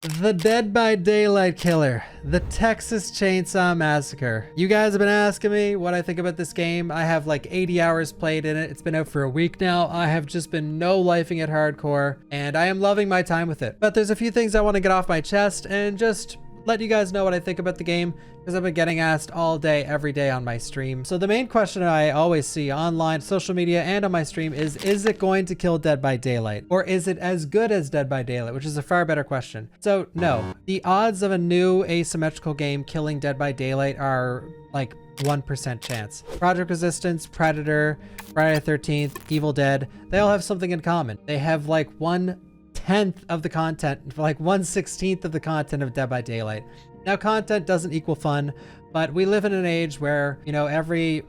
The Dead by Daylight Killer, the Texas Chainsaw Massacre. You guys have been asking me what I think about this game. I have like 80 hours played in it. It's been out for a week now. I have just been no-lifing it hardcore, and I am loving my time with it. But there's a few things I want to get off my chest and just let you guys know what I think about the game, because I've been getting asked all day, every day on my stream. So the main question I always see online, social media, and on my stream is it going to kill Dead by Daylight? Or is it as good as Dead by Daylight? Which is a far better question. So no, the odds of a new asymmetrical game killing Dead by Daylight are like 1% chance. Project Resistance, Predator, Friday the 13th, Evil Dead, they all have something in common. They have like 1/10 of the content, like 1/16 of the content of Dead by Daylight. Now, content doesn't equal fun, but we live in an age where, you know,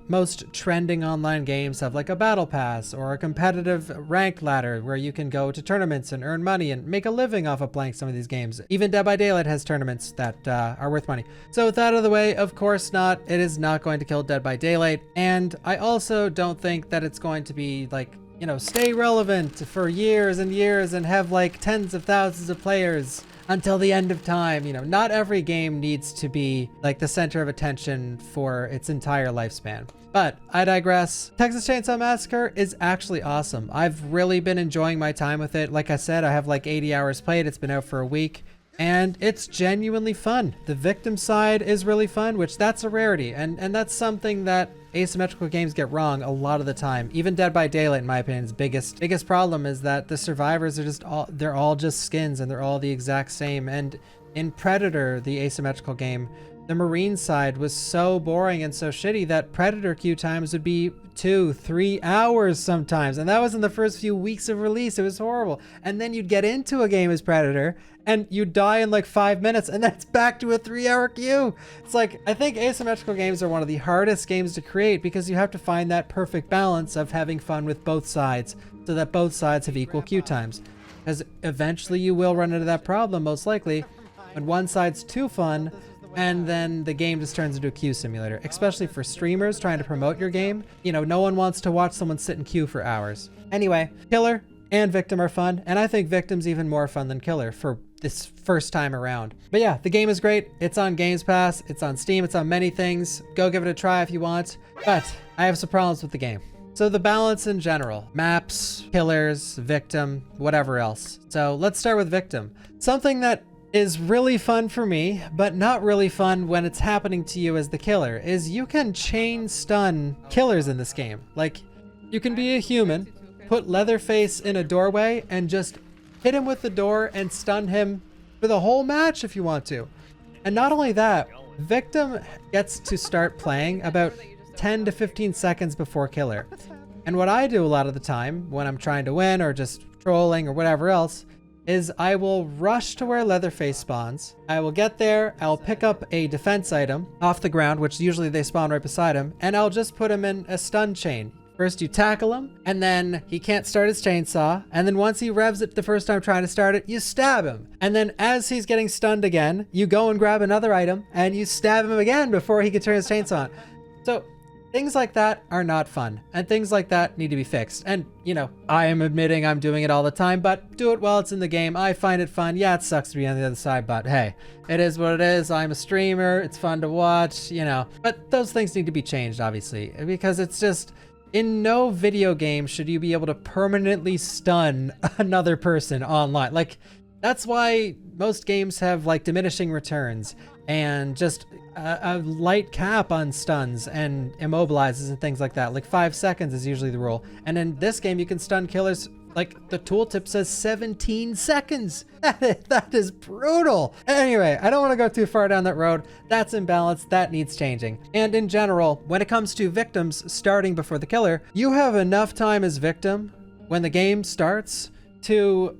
most trending online games have like a battle pass or a competitive ranked ladder where you can go to tournaments and earn money and make a living off of playing some of these games. Even Dead by Daylight has tournaments that are worth money. So with that out of the way, of course not, it is not going to kill Dead by Daylight. And I also don't think that it's going to be like, you know, stay relevant for years and years and have like tens of thousands of players until the end of time. You know, not every game needs to be like the center of attention for its entire lifespan. But I digress. Texas Chainsaw Massacre is actually awesome. I've really been enjoying my time with it. Like I said, I have like 80 hours played. It's been out for a week. And it's genuinely fun. The victim side is really fun, which that's a rarity. And that's something that asymmetrical games get wrong a lot of the time. Even Dead by Daylight, in my opinion, is biggest problem is that the survivors are they're all just skins and they're all the exact same. And in Predator, the asymmetrical game, the Marine side was so boring and so shitty that Predator queue times would be 2-3 hours sometimes. And that was in the first few weeks of release. It was horrible. And then you'd get into a game as Predator and you'd die in like 5 minutes and then it's back to a 3-hour queue. It's like, I think asymmetrical games are one of the hardest games to create because you have to find that perfect balance of having fun with both sides so that both sides have equal queue times. Because eventually you will run into that problem, most likely, when one side's too fun and then the game just turns into a queue simulator, especially for streamers trying to promote your game. You know, no one wants to watch someone sit in queue for hours. Anyway, Killer and Victim are fun, and I think Victim's even more fun than Killer for this first time around. But yeah, the game is great. It's on Games Pass, it's on Steam, it's on many things. Go give it a try if you want. But I have some problems with the game. So the balance in general, maps, killers, victim, whatever else. So let's start with Victim. Something that is really fun for me, but not really fun when it's happening to you as the killer, is you can chain stun killers in this game. Like, you can be a human, put Leatherface in a doorway, and just hit him with the door and stun him for the whole match if you want to. And not only that, Victim gets to start playing about 10 to 15 seconds before Killer. And what I do a lot of the time when I'm trying to win or just trolling or whatever else is I will rush to where Leatherface spawns. I will get there, I'll pick up a defense item off the ground, which usually they spawn right beside him, and I'll just put him in a stun chain. First you tackle him, and then he can't start his chainsaw, and then once he revs it the first time trying to start it, you stab him. And then as he's getting stunned again, you go and grab another item, and you stab him again before he can turn his chainsaw on. So things like that are not fun, and things like that need to be fixed. And, you know, I am admitting I'm doing it all the time, but do it while it's in the game. I find it fun. Yeah, it sucks to be on the other side, but hey, it is what it is. I'm a streamer. It's fun to watch, you know. But those things need to be changed, obviously, because it's just, in no video game should you be able to permanently stun another person online. Like, that's why most games have like diminishing returns and just a light cap on stuns and immobilizes and things like that. Like 5 seconds is usually the rule. And in this game, you can stun killers, like the tooltip says 17 seconds. That is brutal. Anyway, I don't want to go too far down that road. That's imbalance. That needs changing. And in general, when it comes to victims starting before the killer, you have enough time as victim when the game starts to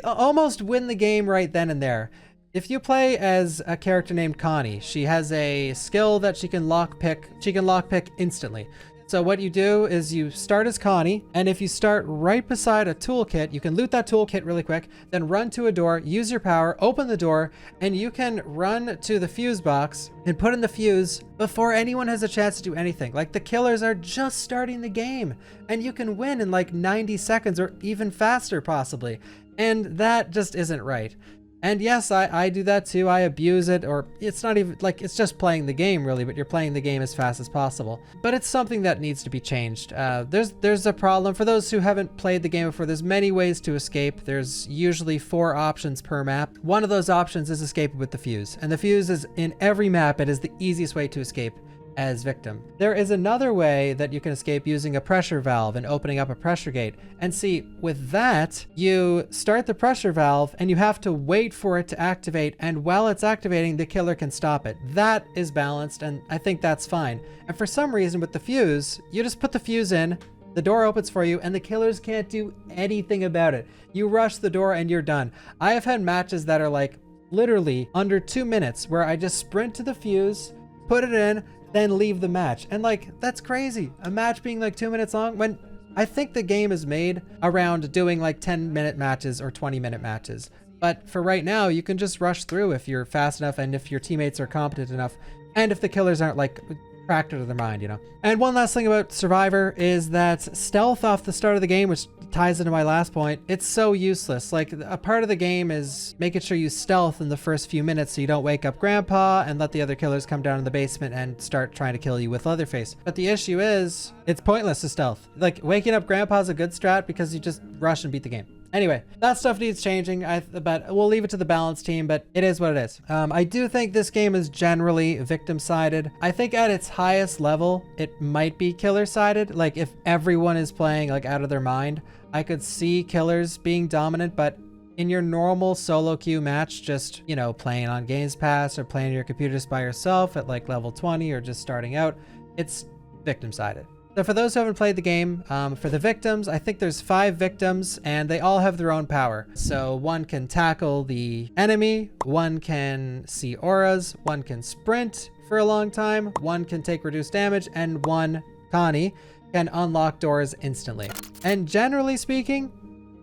almost win the game right then and there. If you play as a character named Connie, she has a skill that she can lockpick instantly. So what you do is you start as Connie, and if you start right beside a toolkit, you can loot that toolkit really quick, then run to a door, use your power, open the door, and you can run to the fuse box and put in the fuse before anyone has a chance to do anything. Like, the killers are just starting the game, and you can win in like 90 seconds or even faster possibly. And that just isn't right. And yes, I do that too. I abuse it, or it's not even like, it's just playing the game really, but you're playing the game as fast as possible. But it's something that needs to be changed. There's a problem. For those who haven't played the game before, there's many ways to escape. There's usually 4 options per map. One of those options is escape with the fuse. And the fuse is in every map. It is the easiest way to escape as victim. There is another way that you can escape using a pressure valve and opening up a pressure gate. And see, with that, you start the pressure valve and you have to wait for it to activate, and while it's activating, the killer can stop it. That is balanced, and I think that's fine. And for some reason with the fuse, you just put the fuse in, the door opens for you, and the killers can't do anything about it. You rush the door and you're done. I have had matches that are like literally under 2 minutes where I just sprint to the fuse, put it in, then leave the match. And like, that's crazy. A match being like 2 minutes long, when I think the game is made around doing like 10-minute matches or 20-minute matches. But for right now, you can just rush through if you're fast enough and if your teammates are competent enough, and if the killers aren't like cracked out of their mind, you know. And one last thing about Survivor is that stealth off the start of the game, which ties into my last point, it's so useless. Like, a part of the game is making sure you stealth in the first few minutes so you don't wake up Grandpa and let the other killers come down in the basement and start trying to kill you with Leatherface. But the issue is, it's pointless to stealth. Like, waking up Grandpa is a good strat because you just rush and beat the game. Anyway, that stuff needs changing, but we'll leave it to the balance team, but it is what it is. I do think this game is generally victim-sided. I think at its highest level, it might be killer-sided. Like, if everyone is playing like out of their mind, I could see killers being dominant, but in your normal solo queue match, just, you know, playing on Games Pass or playing your computer just by yourself at like level 20 or just starting out, it's victim-sided. So for those who haven't played the game, for the victims, I think there's 5 victims and they all have their own power. So one can tackle the enemy, one can see auras, one can sprint for a long time, one can take reduced damage, and one, Connie, can unlock doors instantly. And generally speaking,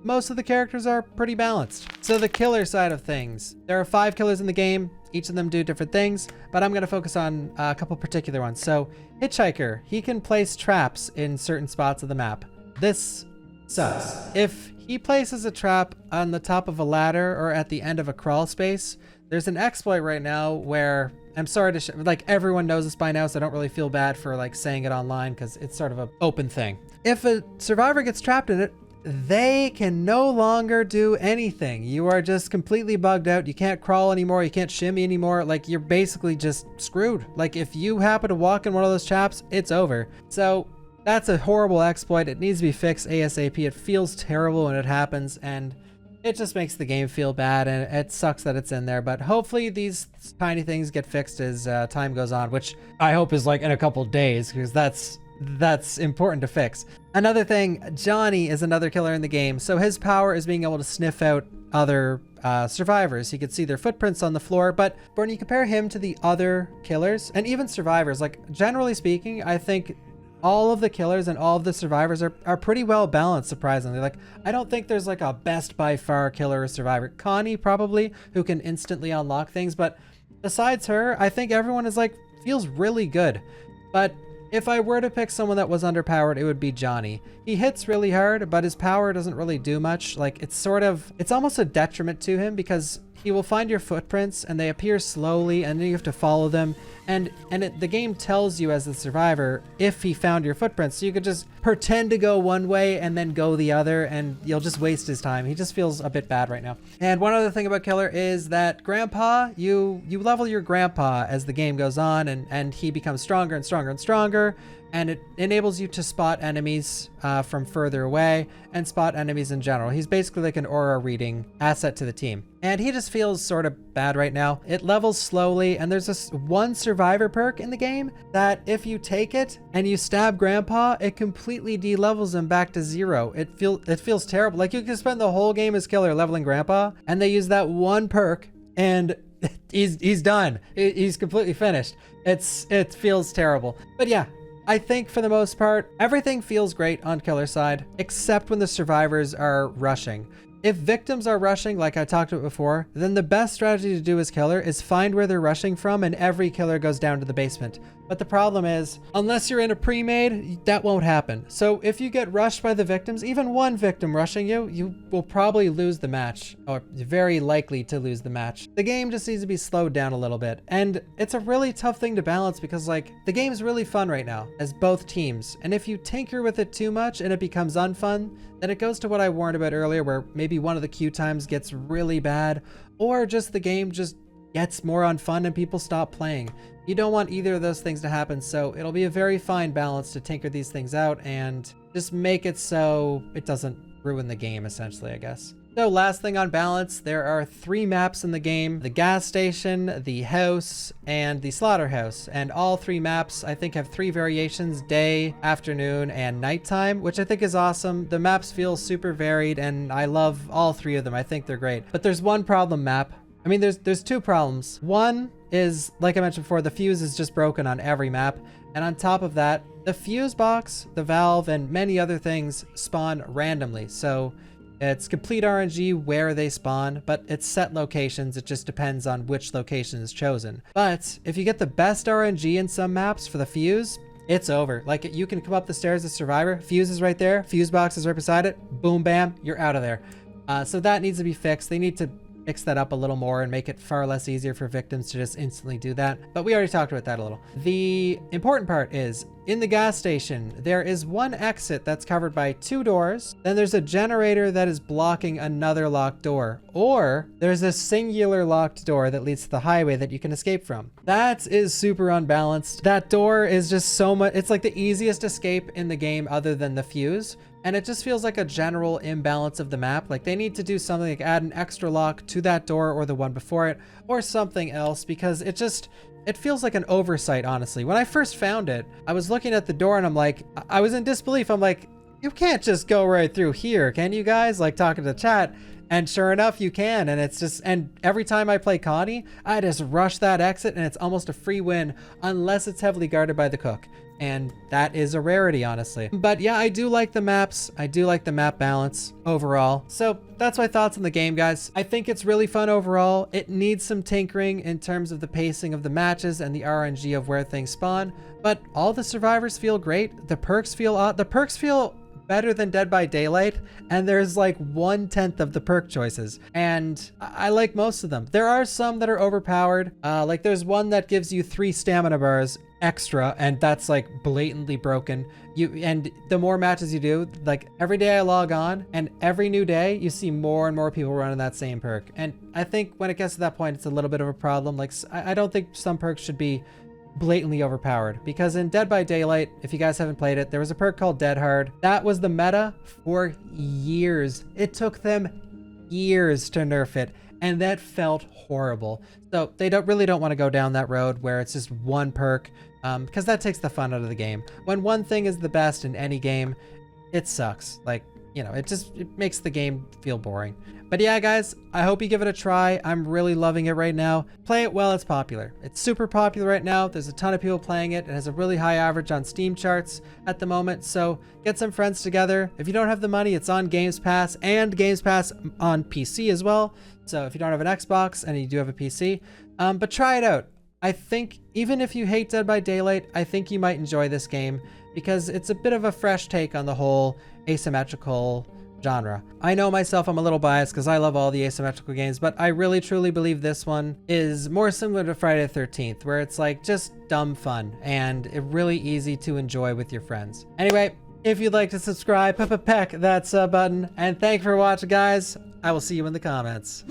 most of the characters are pretty balanced. So the killer side of things, there are 5 killers in the game. Each of them do different things, but I'm going to focus on a couple particular ones. So Hitchhiker, he can place traps in certain spots of the map. This sucks. If he places a trap on the top of a ladder or at the end of a crawl space, there's an exploit right now where, I'm sorry to like, everyone knows this by now, so I don't really feel bad for like saying it online because it's sort of an open thing. If a survivor gets trapped in it, they can no longer do anything. You are just completely bugged out. You can't crawl anymore. You can't shimmy anymore. Like, you're basically just screwed. Like, if you happen to walk in one of those traps, it's over. So that's a horrible exploit. It needs to be fixed ASAP. It feels terrible when it happens, and it just makes the game feel bad, and it sucks that it's in there. But hopefully these tiny things get fixed as time goes on, which I hope is like in a couple days, because that's important to fix. Another thing, Johnny is another killer in the game. So his power is being able to sniff out other survivors. He could see their footprints on the floor, but when you compare him to the other killers and even survivors, like, generally speaking, I think all of the killers and all of the survivors are pretty well balanced, surprisingly. Like, I don't think there's like a best by far killer or survivor. Connie probably, who can instantly unlock things, but besides her, I think everyone is like, feels really good. But if I were to pick someone that was underpowered, it would be Johnny. He hits really hard, but his power doesn't really do much. Like, it's almost a detriment to him because he will find your footprints and they appear slowly and then you have to follow them. And the game tells you as the survivor if he found your footprints. So you could just pretend to go one way and then go the other, and you'll just waste his time. He just feels a bit bad right now. And one other thing about Killer is that Grandpa, you level your Grandpa as the game goes on, and he becomes stronger and stronger and stronger. And it enables you to spot enemies from further away and spot enemies in general. He's basically like an aura reading asset to the team. And he just feels sort of bad right now. It levels slowly, and there's this one survivor perk in the game that if you take it and you stab Grandpa, it completely de-levels him back to 0. It feels terrible. Like, you can spend the whole game as Killer leveling Grandpa, and they use that one perk and he's done. He's completely finished. It feels terrible. But yeah, I think for the most part, everything feels great on Killer's side, except when the survivors are rushing. If victims are rushing, like I talked about before, then the best strategy to do as Killer is find where they're rushing from, and every killer goes down to the basement. But the problem is, unless you're in a pre-made, that won't happen. So if you get rushed by the victims, even one victim rushing you, you will probably lose the match, or very likely to lose the match. The game just needs to be slowed down a little bit. And it's a really tough thing to balance because like the game's really fun right now as both teams. And if you tinker with it too much and it becomes unfun, then it goes to what I warned about earlier, where maybe one of the queue times gets really bad, or just the game just gets more unfun and people stop playing. You don't want either of those things to happen, so it'll be a very fine balance to tinker these things out and just make it so it doesn't ruin the game, essentially, I guess. So last thing on balance, there are 3 maps in the game: the gas station, the house, and the slaughterhouse. And all 3 maps, I think, have 3 variations: day, afternoon, and nighttime, which I think is awesome. The maps feel super varied, and I love all 3 of them. I think they're great. But there's one problem map. I mean, there's 2 problems. One is, like I mentioned before, the fuse is just broken on every map. And on top of that, the fuse box, the valve, and many other things spawn randomly. So it's complete RNG where they spawn, but it's set locations. It just depends on which location is chosen. But if you get the best RNG in some maps for the fuse, it's over. Like, you can come up the stairs as survivor, fuse is right there, fuse box is right beside it, boom, bam, you're out of there. So that needs to be fixed. They need to fix that up a little more and make it far less easier for victims to just instantly do that. But we already talked about that a little. The important part is, in the gas station, there is one exit that's covered by 2 doors. Then there's a generator that is blocking another locked door. Or there's a singular locked door that leads to the highway that you can escape from. That is super unbalanced. That door is just so much, it's like the easiest escape in the game other than the fuse. And it just feels like a general imbalance of the map. Like, they need to do something like add an extra lock to that door or the one before it or something else, because it feels like an oversight, honestly. When I first found it, I was looking at the door and I'm like, I was in disbelief. I'm like, you can't just go right through here, can you guys? Like, talking to chat. And sure enough, you can. And it's just, and every time I play Connie, I just rush that exit and it's almost a free win unless it's heavily guarded by the cook. And that is a rarity, honestly. But yeah, I do like the maps. I do like the map balance overall. So that's my thoughts on the game, guys. I think it's really fun overall. It needs some tinkering in terms of the pacing of the matches and the RNG of where things spawn. But all the survivors feel great. The perks feel better than Dead by Daylight, and there's like 1/10 of the perk choices, and I like most of them. There are some that are overpowered. Like there's one that gives you 3 stamina bars extra, and that's like blatantly broken. And the more matches you do, like every day I log on, and every new day you see more and more people running that same perk. And I think when it gets to that point, it's a little bit of a problem. Like, I don't think some perks should be blatantly overpowered, because in Dead by Daylight, if you guys haven't played it, there was a perk called Dead Hard. That was the meta for years. It took them years to nerf it, and that felt horrible. So they really don't want to go down that road where it's just one perk, because that takes the fun out of the game. When one thing is the best in any game, it sucks. Like, you know, it makes the game feel boring. But yeah, guys, I hope you give it a try. I'm really loving it right now. Play it while it's popular. It's super popular right now. There's a ton of people playing it. It has a really high average on Steam charts at the moment. So get some friends together. If you don't have the money, it's on Games Pass, and Games Pass on PC as well. So if you don't have an Xbox and you do have a PC, but try it out. I think even if you hate Dead by Daylight, I think you might enjoy this game, because it's a bit of a fresh take on the whole asymmetrical genre. I know myself, I'm a little biased because I love all the asymmetrical games, but I really truly believe this one is more similar to Friday the 13th, where it's like just dumb fun and really easy to enjoy with your friends. Anyway, if you'd like to subscribe, peck that sub button, and thank you for watching, guys. I will see you in the comments.